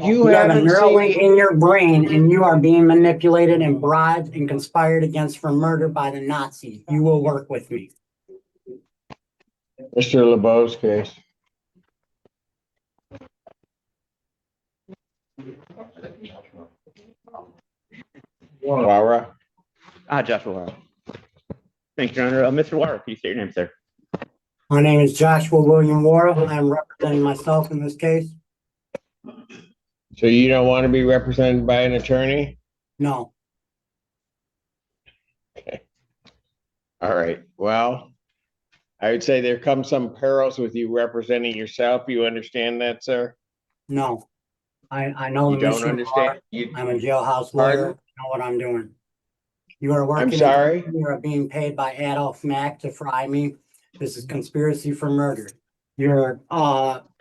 You have a haven't Neuralink seen in your brain, and you are being manipulated and bribed and conspired against for murder by the Nazis. You will work with me. Mr. LeBeau's case. Laura. Joshua Warren. Thank you, Your Honor. Mr. Warren, can you state your name, sir? My name is Joshua William Wara. I am representing myself in this case. So you don't want to be represented by an attorney? No. Okay. All right. Well, I would say there come some perils with you representing yourself. You understand that, sir? No. I know You the don't mission. understand? I'm a jailhouse lawyer. I know what I'm doing. You are working. I'm sorry? You are being paid by Adolf Mack to fry me. This is conspiracy for murder. Your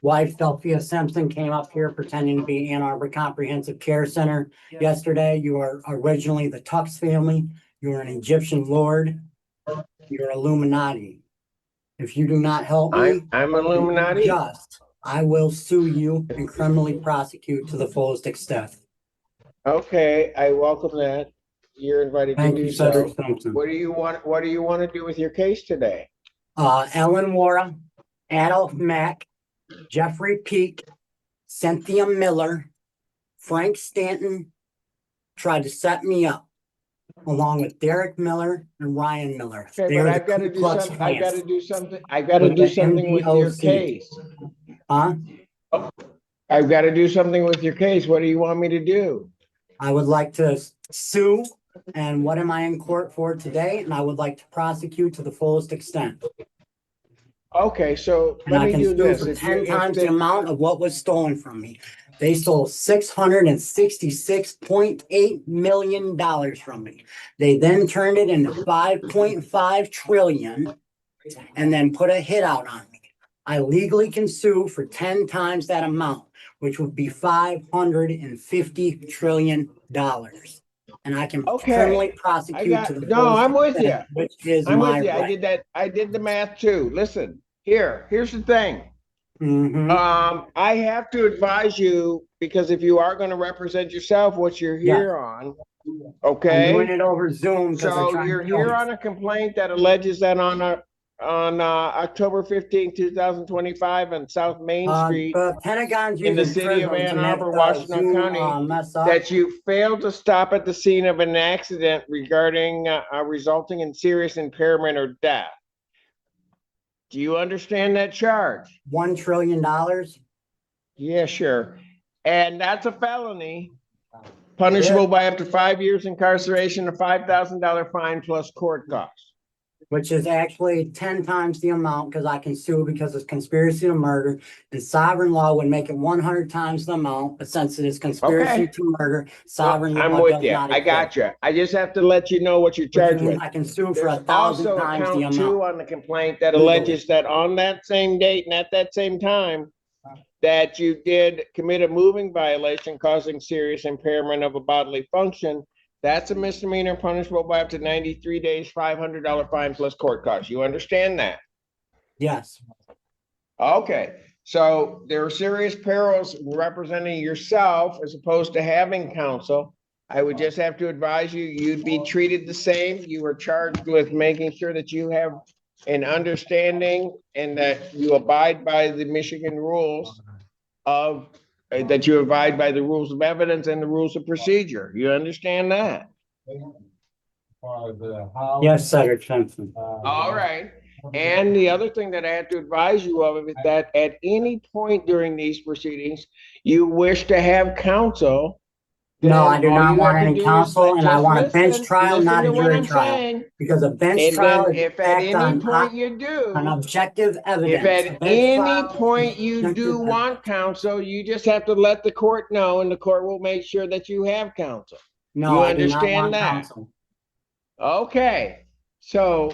wife, Delphia Simpson, came up here pretending to be Ann Arbor Comprehensive Care Center yesterday. You are originally the Tux family. You are an Egyptian lord. You're Illuminati. If you do not help me, I'm Illuminati. I will sue you and criminally prosecute to the fullest extent. Okay, I welcome that. You're invited Thank to you, do so. Cedric Simpson. What do you want to do with your case today? Ellen Wara, Adolf Mack, Jeffrey Peak, Cynthia Miller, Frank Stanton tried to set me up, along with Derek Miller and Ryan Miller. Okay, They're but the I've got to Ku do Klux something. I've got to Klans. do something. I've got to With do the something with your NDOC. case. Huh? I've got to do something with your case. What do you want me to do? I would like to sue, and what am I in court for today? And I would like to prosecute to the fullest extent. Okay, so And let I me can do sue this. for If 10 times the amount of what was stolen from me. They stole $666.8 million from me. They then turned it into 5.5 trillion and then put a hit out on me. I legally can sue for 10 times that amount, which would be $550 trillion. And I can criminally prosecute to the fullest I'm with you. extent, which is I'm my with you. right. I did the math too. Listen, here's the thing. Mhm. I have to advise you, because if you are going to represent yourself, what you're here on, okay? I'm doing it over Zoom. So you're here on a complaint that alleges that on October 15, 2025 on South Main Street The Pentagon's in the using city of prism to Ann make Arbor, the Washington Zoom County, mess up. that you failed to stop at the scene of an accident regarding resulting in serious impairment or death. Do you understand that charge? $1 trillion. Yeah, sure. And that's a felony, punishable by up to 5 years incarceration, a $5,000 fine plus court costs. Which is actually 10 times the amount, because I can sue because it's conspiracy to murder, and sovereign law would make it 100 times the amount. But since it is conspiracy to murder, sovereign law I'm with does you. not I got you. I just have to let you know what you're charged with. I can sue for There's 1,000 also times the count amount. 2 on the complaint that Legally. alleges that on that same date and at that same time, that you did commit a moving violation causing serious impairment of a bodily function. That's a misdemeanor punishable by up to 93 days, $500 fine plus court costs. You understand that? Yes. Okay. So there are serious perils representing yourself as opposed to having counsel. I would just have to advise you, you'd be treated the same. You are charged with making sure that you have an understanding and that you abide by the Michigan rules of that you abide by the rules of evidence and the rules of procedure. You understand that? Yes, Cedric Simpson. All right. And the other thing that I have to advise you of is that at any point during these proceedings, you wish to have counsel. No, I do not want any counsel, and I want a bench trial, not a jury trial. Saying. Because a bench trial is if at any point you do, an objective evidence. If at any point you do want counsel, you just have to let the court know, and the court will make sure that you have counsel. No, you I do not understand want that? counsel. Okay. So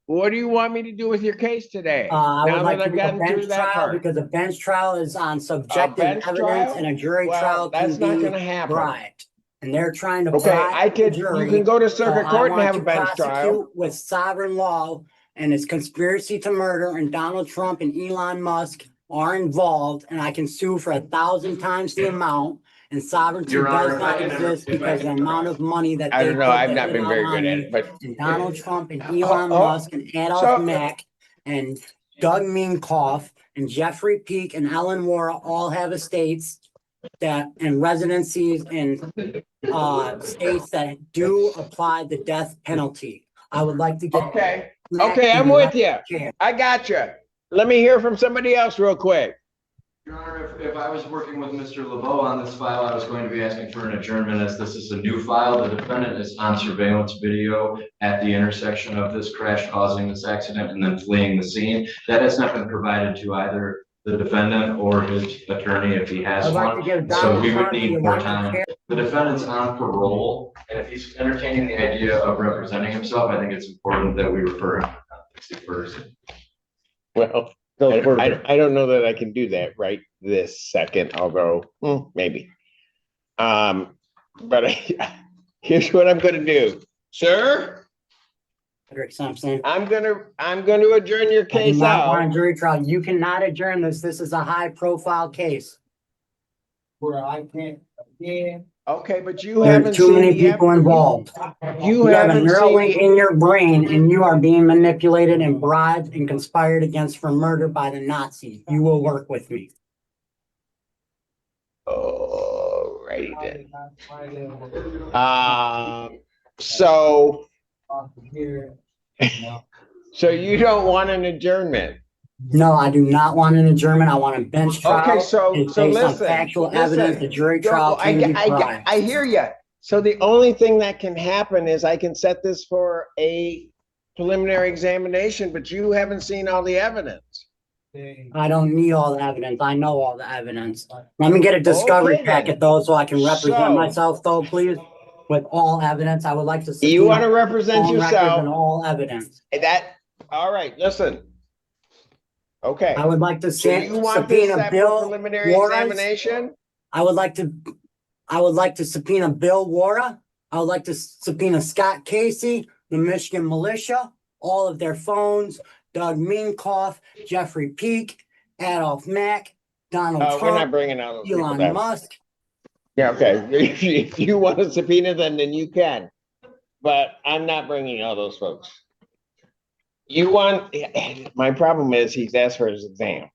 what do you want me to do with your case today? I would like to do a bench trial because a bench trial is on subjective evidence, and a jury trial can that's not be going to happen. bribed. And they're trying to bribe the jury. You can go to circuit court and have a bench trial with sovereign law and its conspiracy to murder and Donald Trump and Elon Musk are involved, and I can sue for 1,000 times the amount, and sovereignty Your Honor, does not if I- exist if I because the can amount try. of money that I they don't know, put I've that not they been want very good on at me, it, but and Donald Trump and Elon oh, Musk and Adolf so- Mack and Doug Minkoff and Jeffrey Peak and Ellen Wara all have estates that and residencies in states that do apply the death penalty. I would like to get. okay, Mack okay, I'm in with you. chair. I got you. Let me hear from somebody else real quick. Your Honor, if I was working with Mr. LeBeau on this file, I was going to be asking for an adjournment as this is a new file. The defendant is on surveillance video at the intersection of this crash causing this accident and then fleeing the scene. That has not been provided to either the defendant or his attorney if he has I'd like to one. give So Donald we would Trump the need more elected time. chair. The defendant's on parole, and if he's entertaining the idea of representing himself, I think it's important that we refer him to competency first. Well, I don't know that I can do that right this second, although maybe. But here's what I'm gonna do. Sir, Frederick Simpson. I'm gonna adjourn your I do case not want a out. jury trial. You cannot adjourn this. This is a high profile case. Where I can't, yeah. Okay, but you There are haven't too seen many the people ev- involved. You You have a haven't Neuralink seen. in your brain and you are being manipulated and bribed and conspired against for murder by the Nazis. You will work with me. Alrighty then. So you don't want an adjournment? No, I do not want an adjournment. I want a bench trial. Okay, so It's so based on listen. factual evidence. The jury trial I, can be I, bribed. I hear you. So the only thing that can happen is I can set this for a preliminary examination, but you haven't seen all the evidence. I don't need all the evidence. I know all the evidence. Let me get a discovery Okay, then. packet though, so I can represent So- myself though, please. With all evidence, I would like to. You want to subpoena represent all records yourself? and all evidence. All right, listen. Okay. I would like to So you want this subpoena set for Bill preliminary Warren's. examination? I would like to subpoena Bill Wara. I would like to subpoena Scott Casey, the Michigan militia, all of their phones, Doug Minkoff, Jeffrey Peak, Adolf Mack, Donald Oh, we're not Trump, bringing out those people Elon down. Musk. Yeah, okay. If you want to subpoena them, then you can. But I'm not bringing all those folks. My problem is he's asked for his exam.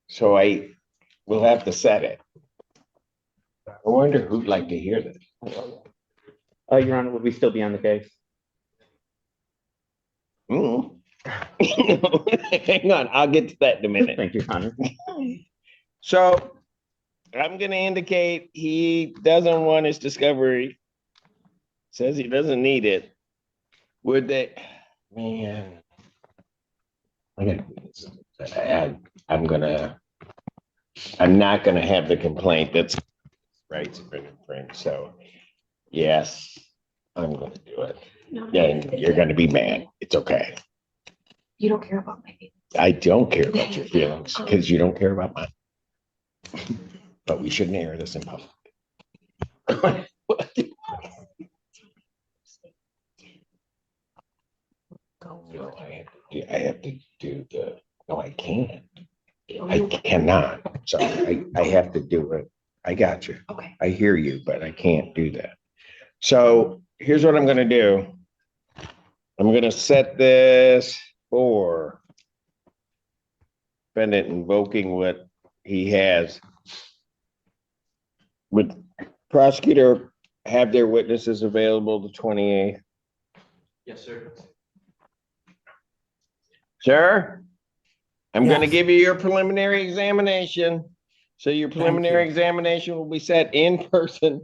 So I will have to set it. I wonder who'd like to hear this. Your Honor, would we still be on the case? Hang on, I'll get to that in a minute. Thank you, Your Honor. So I'm gonna indicate he doesn't want his discovery. Says he doesn't need it. Would they, man. I'm not gonna have the complaint that's rights have been infringed, so yes, I'm gonna do it. And you're gonna be mad. It's okay. You don't care about my feelings. I don't care about your feelings because you don't care about mine. But we shouldn't air this in public. No, I have to do no, I can't. I cannot. So I have to do it. I got you. Okay. I hear you, but I can't do that. So here's what I'm gonna do. I'm gonna set this for defendant invoking what he has. Would prosecutor have their witnesses available the 28th? Yes, sir. Sir? I'm gonna Yes. give you your preliminary examination. So your preliminary you. examination will be set in person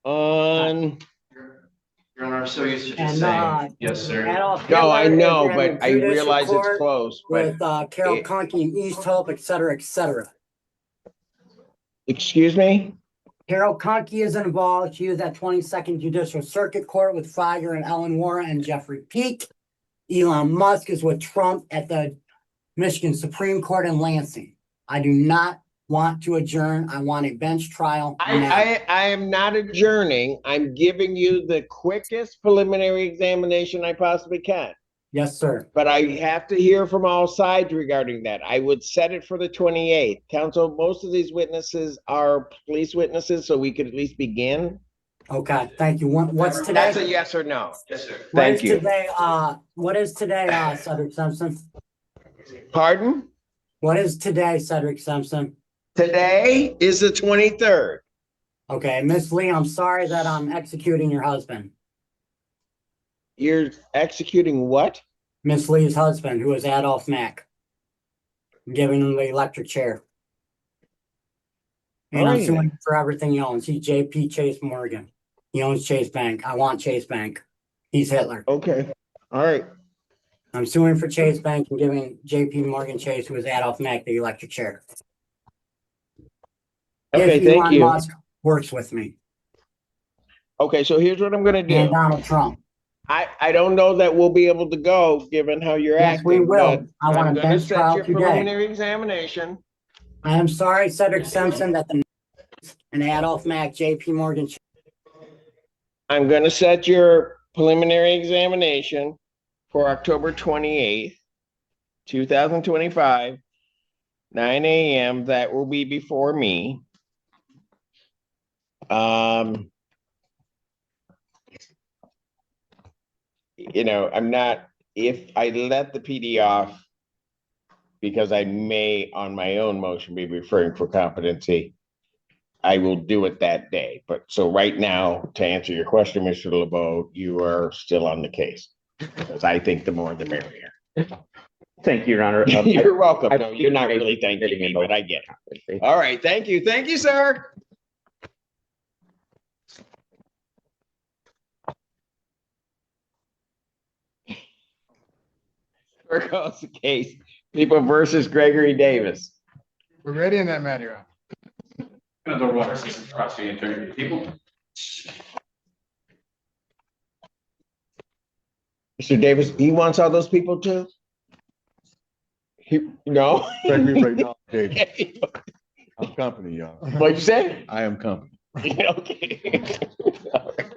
on, Your Honor, I'm so used to just And, saying, yes, sir. Adolf no, I Hitler know, is in but the I judicial realize it's court close, but with Carol it- Conkey in East Hope, et cetera, et cetera. excuse me? Carol Conkey is involved. She is at 22nd Judicial Circuit Court with Feiger and Ellen Wara and Jeffrey Peak. Elon Musk is with Trump at the Michigan Supreme Court in Lansing. I do not want to adjourn. I want a bench trial now. I am not adjourning. I'm giving you the quickest preliminary examination I possibly can. Yes, sir. But I have to hear from all sides regarding that. I would set it for the 28th. Council, most of these witnesses are police witnesses, so we could at least begin. Okay, thank you. What's That's a today? yes or no. Yes, sir. What Thank is you. today, what is today, Cedric Simpson? Pardon? What is today, Cedric Simpson? Today is the 23rd. Okay, Miss Lee, I'm sorry that I'm executing your husband. You're executing what? Miss Lee's husband, who is Adolph Mack. Giving him the electric chair. And I'm Alright. suing him for everything he owns. He's JP Chase Morgan. He owns Chase Bank. I want Chase Bank. He's Hitler. Okay, all right. I'm suing for Chase Bank and giving JP Morgan Chase, who is Adolph Mack, the electric chair. Okay, If thank Elon you. Musk works with me Okay, so here's what I'm gonna and do. Donald Trump. I don't know that we'll be able to go, given how you're Yes, we acting, will. but I want I'm a gonna bench set trial your today. preliminary examination. I am sorry, Cedric Simpson, that the and Adolph Mack, JP Morgan. I'm gonna set your preliminary examination for October 28th, 2025, 9 a.m. That will be before me. I'm not, if I let the PD off, because I may on my own motion be referring for competency, I will do it that day. But so right now, to answer your question, Mr. LeBeau, you are still on the case. Because I think the more the merrier. Thank you, Your Honor. You're welcome. I- No, you're not really thanking me, but I get it. All right, thank you. Thank you, sir. Here goes the case. People versus Gregory Davis. We're ready in that matter. Another water system across the entire people. Mr. Davis, he wants all those people too? No? Gregory right now, Dave. I'm company, y'all. What'd you say? I am company. Okay. All right.